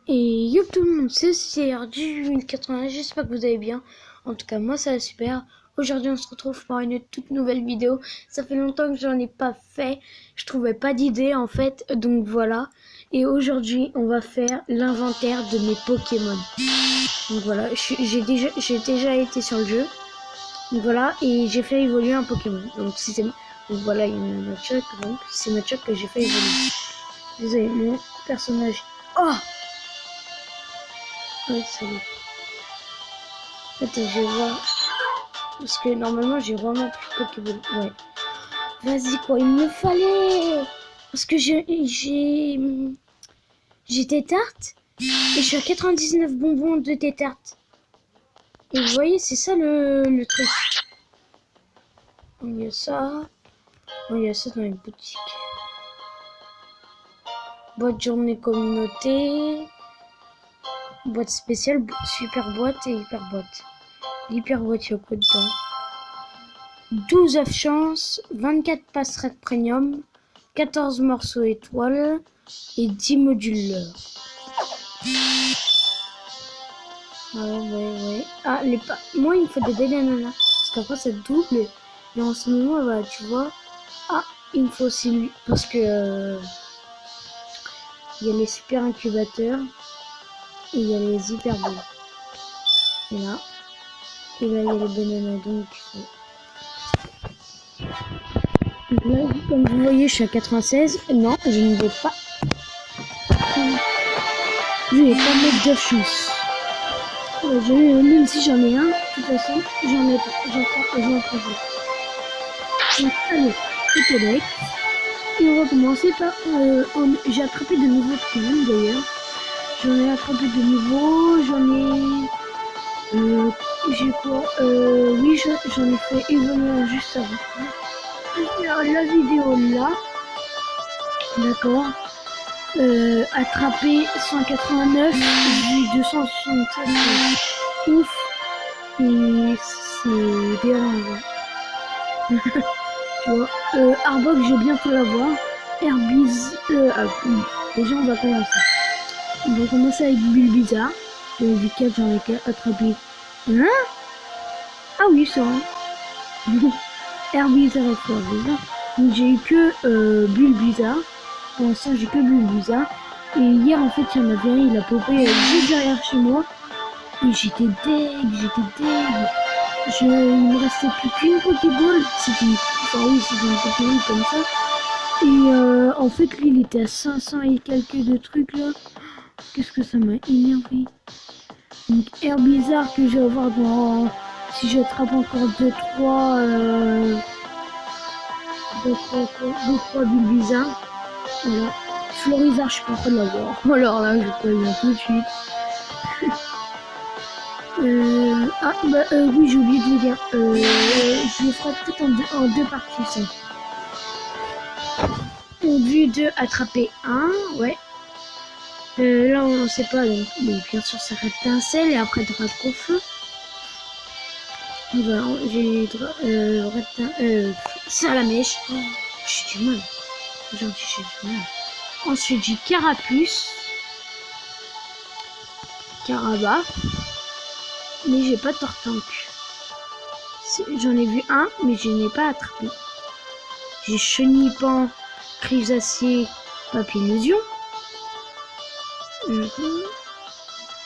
Et yo tout le monde, c'est RG80, j'espère que vous allez bien. En tout cas, moi ça va super. Aujourd'hui, on se retrouve pour une toute nouvelle vidéo. Ça fait longtemps que j'en ai pas fait. Je trouvais pas d'idée en fait, donc voilà. Et aujourd'hui, on va faire l'inventaire de mes Pokémon. Donc voilà, j'ai déjà été sur le jeu. Donc voilà, et j'ai fait évoluer un Pokémon. Donc voilà, il y a Machoke, donc c'est Machoke que j'ai fait évoluer. Désolé, mon personnage. Oh! Ouais, salut. Attends, je vais voir. Parce que normalement, j'ai vraiment plus de Pokéball. Ouais. Vas-y, quoi, il me fallait. Parce que j'ai Tétarte. Et je suis à 99 bonbons de Tétarte. Et vous voyez, c'est ça le truc. Il y a ça. Il y a ça dans les boutiques. Boîte journée communauté. Boîte spéciale, super boîte et hyper boîte. L'hyper boîte, il y a quoi dedans? 12 œufs chance, 24 passerelles premium, 14 morceaux étoiles et 10 modules leurre. Ouais. Ah, moi, il me faut des bananas. Parce qu'après, ça double. Et en ce moment, bah, tu vois. Ah, il me faut aussi lui. Parce que. Il y a les super incubateurs. Et il y a les hyper boules. Et là, il y a les bananas. Donc, là, comme vous voyez, je suis à 96. Non, je ne vais pas. Je vais pas mettre de chance. Même si j'en ai un, de toute façon, j'en ai pas. J'en prends pas. Donc, allez, Pokédex. Et on va commencer par. J'ai attrapé de nouveaux Pokémon d'ailleurs. J'en ai attrapé de nouveaux. J'ai quoi? Oui, j'en ai fait évoluer juste avant. La vidéo là. D'accord. Attrapé 189, j'ai 267. Ouf. Et c'est dérangeant. Tu vois. Arbok, je vais bientôt l'avoir. Herbiz. Déjà, on va commencer. On va commencer avec Bulbizarre. J'en ai vu 4, j'en ai attrapé. Hein? Ah oui, c'est vrai. Herbizarre et Florizarre. Donc j'ai eu que Bulbizarre. Pour l'instant, j'ai que Bulbizarre. Et hier, en fait, il y en avait un, il a popé juste derrière chez moi. Et j'étais deg. Il me restait plus qu'une Pokéball. C'était une Pokéball comme ça. Et en fait, lui, il était à 500 et quelques de trucs là. Qu'est-ce que ça m'a énervé. Donc, Herbizarre que je vais avoir dans... Si j'attrape encore 2-3 Bulbizarre. Voilà. Florizarre, je suis pas en train de l'avoir. Alors là, je peux le dire tout de suite. Oui, j'ai oublié de vous dire. Je le ferai peut-être en deux parties, ça. Au but de attraper un, ouais. Là, on ne sait pas, donc, mais bien sûr, ça fait pincelle et après, drapeau feu. Voilà, j'ai Salamèche. Oh, j'ai du mal. Aujourd'hui, j'ai du mal. Ensuite, j'ai Carapuce. Caraba. Mais j'ai pas Tortank. J'en ai vu un, mais je n'ai pas attrapé. J'ai Chenipan, Crivsacier, Papillusion.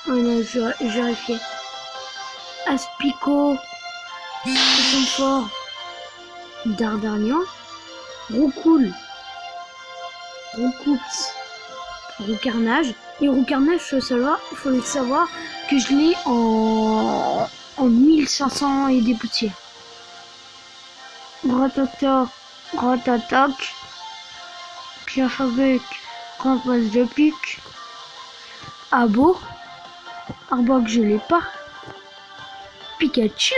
Voilà, je vérifiais. Aspico, Confort, Dardarnian, Roucoule, Roucoups, Roucarnage. Et Roucarnage, il faut le savoir que je l'ai en 1500 et des poussières. Ratatoc, Piafabec, Rampace de Pique, Abo, Arbok, je l'ai pas. Pikachu.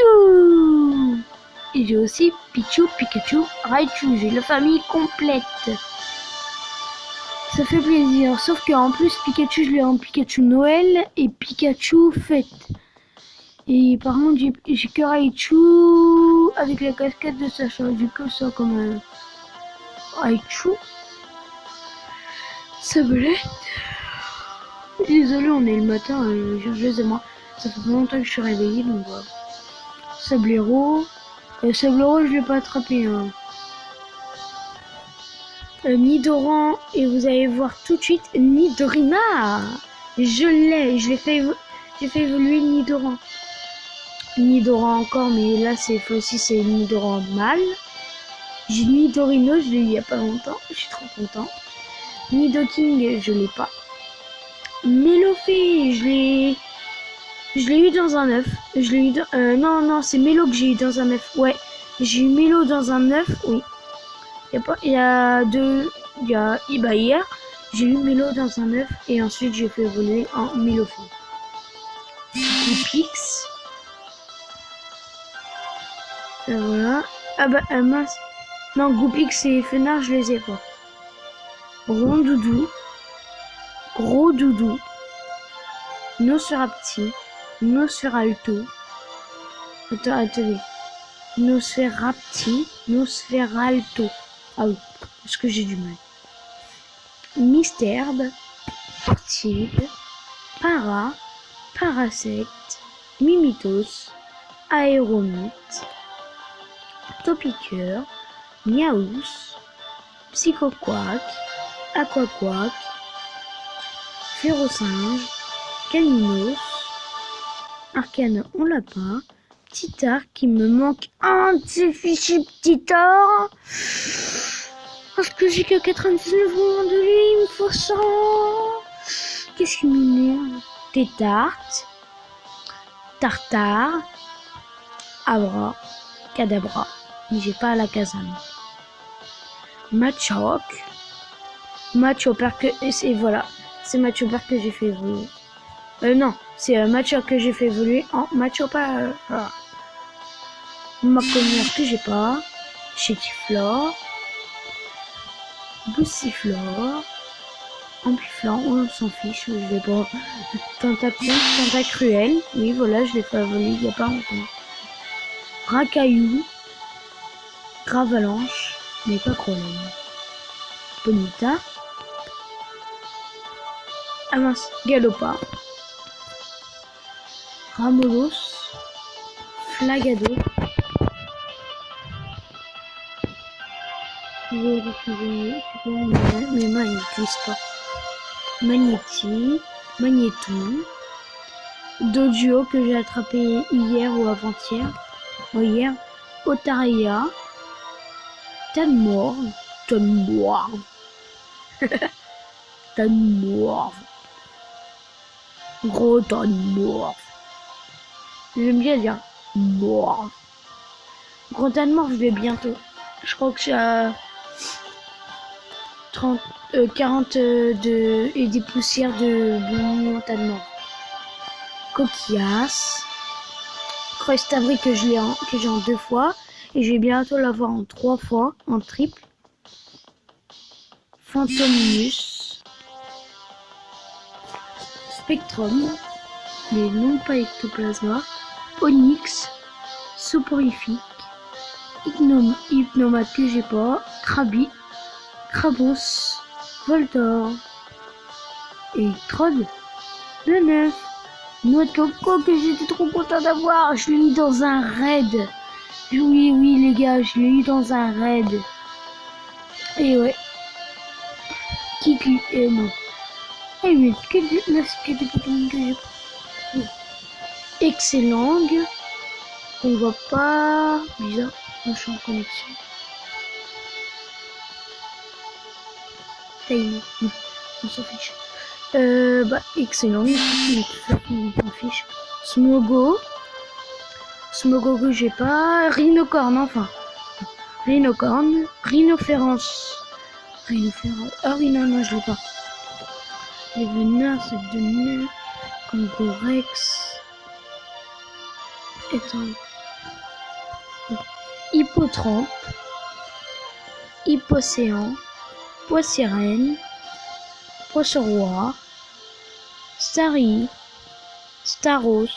Et j'ai aussi Pichu, Pikachu, Raichu. J'ai la famille complète. Ça fait plaisir. Sauf qu'en plus, Pikachu, je l'ai en Pikachu Noël et Pikachu Fête. Et par contre, j'ai que Raichu avec la casquette de Sacha. J'ai que ça comme Raichu. Sablette. Désolé, on est le matin, je sais moi. Ça fait pas longtemps que je suis réveillée, donc voilà. Sablero. Sablero, je l'ai pas attrapé. Hein. Nidoran, et vous allez voir tout de suite Nidorina. Je l'ai, j'ai fait évoluer Nidoran. Nidoran encore, mais là cette fois-ci c'est Nidoran mâle. J'ai Nidorino, je l'ai eu il y a pas longtemps, je suis trop content. Nidoking, je l'ai pas. Melofée, je l'ai eu dans un œuf. Je l'ai eu dans... non, c'est Mélo que j'ai eu dans un œuf. Ouais, j'ai eu Mélo dans un œuf, oui. Il y a deux... hier, j'ai eu Mélo dans un œuf et ensuite j'ai fait évoluer en Melofée. Goupix. Voilà. Ah bah, mince. Non, Goupix et Fenard, je les ai pas. Rondoudou. Gros Doudou. Nosferapti. Nosferalto. Attendez. Nosferapti. Nosferalto. Ah oui, parce que j'ai du mal. Mystherbe. Ortide. Para. Parasect. Mimitos. Aéromite. Topiqueur. Miaous. Psychoquack. Aquaquack. Férocinge. Caninos. Arcana, on l'a pas. Petit arc qui me manque un de ces fichus petit arc. Parce que j'ai que 99 moments de lui, il me faut 100. Qu'est-ce qui m'énerve? Tétarte. Tartare. Abra. Cadabra. Mais j'ai pas la casane. Machoc. Machoper que... Et voilà. C'est Machoper que j'ai fait évoluer. Non. C'est Machoc que j'ai fait évoluer en Machoper. Voilà. Macomère que j'ai pas. Chétiflore. Boussiflore. Ampiflore, on s'en fiche, je vais pas. Tentapion, Tentacruel. Oui, voilà, je l'ai fait évoluer il y a pas longtemps. Racaillou. Gravalanche. Mais pas problème. Bonita. Ah mince, Galopard. Ramolos. Flagado. Mes mains ils glissent pas. Magnéti. Magnéton. Doduo que j'ai attrapé hier ou avant-hier. Hier. Otaria. Tanmore. Tanmore. Tanmore. Gros Tanmore. J'aime bien dire mort. Gros Tanmore, je vais bientôt. Je crois que j'ai à 40 et des poussières de bon Tanmore. Coquillas. Crustabri que j'ai en 2 fois. Et je vais bientôt l'avoir en 3 fois, en triple. Phantominus. Spectrum. Mais non pas Ectoplasma. Onyx. Soporifique. Hypnomate que j'ai pas. Krabi. Krabos. Voltor. Electrode. De 9. Noix de coco que j'étais trop content d'avoir. Je l'ai eu dans un raid. Oui les gars, je l'ai eu dans un raid. Et ouais. Kiki, non. Eh mais que excellent. On voit pas. Bizarre. Je suis en connexion. Time. On s'en fiche. Excellent. On s'en fiche. Smogo. Smogo que j'ai pas. Rhinocorne, enfin. Rhinocorne. Rhinophéros. Ah oui, non, je l'ai pas. Les veneurs, c'est de nœuds. Comme Gorex. Attends. Hippotrampe. Hippocéan. Poissirène. Poisson-roi. Starry. Staros.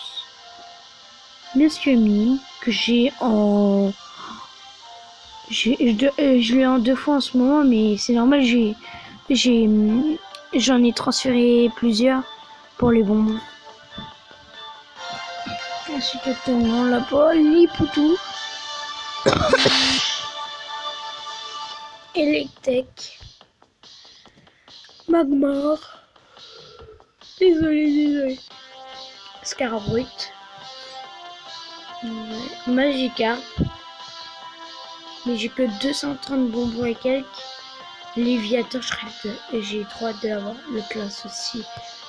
Monsieur Mime, que j'ai en... je l'ai en 2 fois en ce moment, mais c'est normal, j'en ai transféré plusieurs. pour les bonbons. Ensuite, actuellement, la Polipoutou. Electek. Magmar. Désolé. Scarbrut. Ouais. Magikarp. Mais j'ai que 230 bonbons et quelques. Léviator, j'ai trop hâte de l'avoir. Le classe aussi.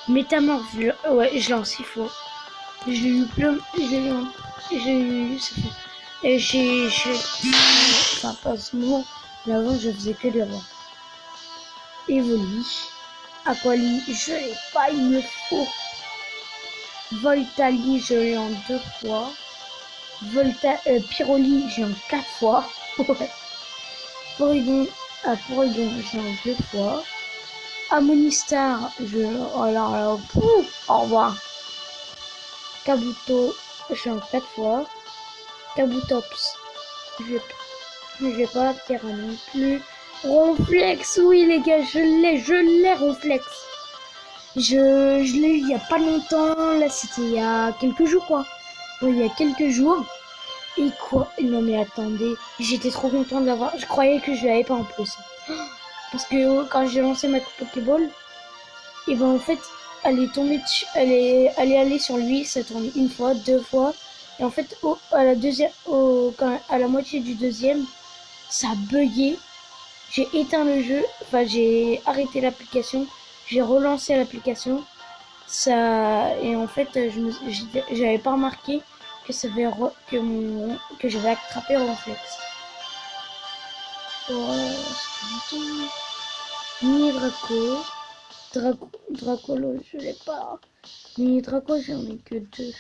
Métamorphe, ouais, je l'ai en 6 fois. J'ai eu plein. J'ai eu. Ça fait. Et enfin, pas à ce moment. Mais avant, je faisais que de l'avoir. Evoli. Aquali, je l'ai pas, il me faut. Voltali, je l'ai en 2 fois. Pyroli, j'ai en 4 fois. Porygon, Porygon, j'ai en 2 fois. Amonistar, oh là, au revoir. Kabuto, j'ai en 4 fois. Kabutops, je vais pas Terra non plus. Ronflex, oui les gars, je l'ai Ronflex. Je l'ai eu il y a pas longtemps, là c'était il y a quelques jours quoi. Ouais, il y a quelques jours. Et quoi? Non mais attendez, j'étais trop content de l'avoir. Je croyais que je l'avais pas en plus. Parce que quand j'ai lancé ma Pokéball, et ben en fait, elle est tombée dessus, elle est allée sur lui, ça tournait une fois, 2 fois. Et en fait, à la deuxième, à la moitié du deuxième, ça a bugué. J'ai éteint le jeu, enfin j'ai arrêté l'application, j'ai relancé l'application. Ça, et en fait, j'avais pas remarqué que ça avait que j'avais attrapé Ronflex. Ni Dracolo, je l'ai pas. Ni Draco, j'en ai que 2.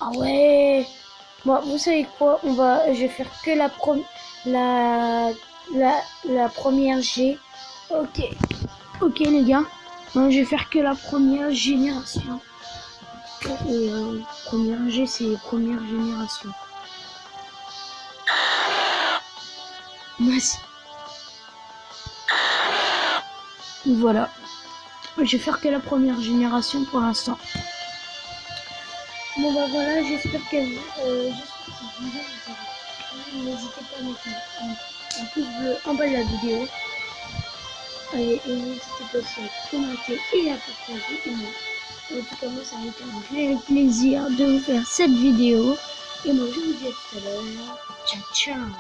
Ah ouais. Bon, vous savez quoi? Je vais faire que la première G. Ok les gars. Bon, je vais faire que la première génération. Et première G, c'est première génération. Voilà. Je vais faire que la première génération pour l'instant. Bon bah voilà, j'espère que n'hésitez pas à mettre un pouce bleu en bas de la vidéo. Et n'hésitez pas aussi à commenter et à partager. Et moi, en tout cas, moi, ça a été un réel plaisir de vous faire cette vidéo. Et moi, je vous dis à tout à l'heure. Ciao, ciao.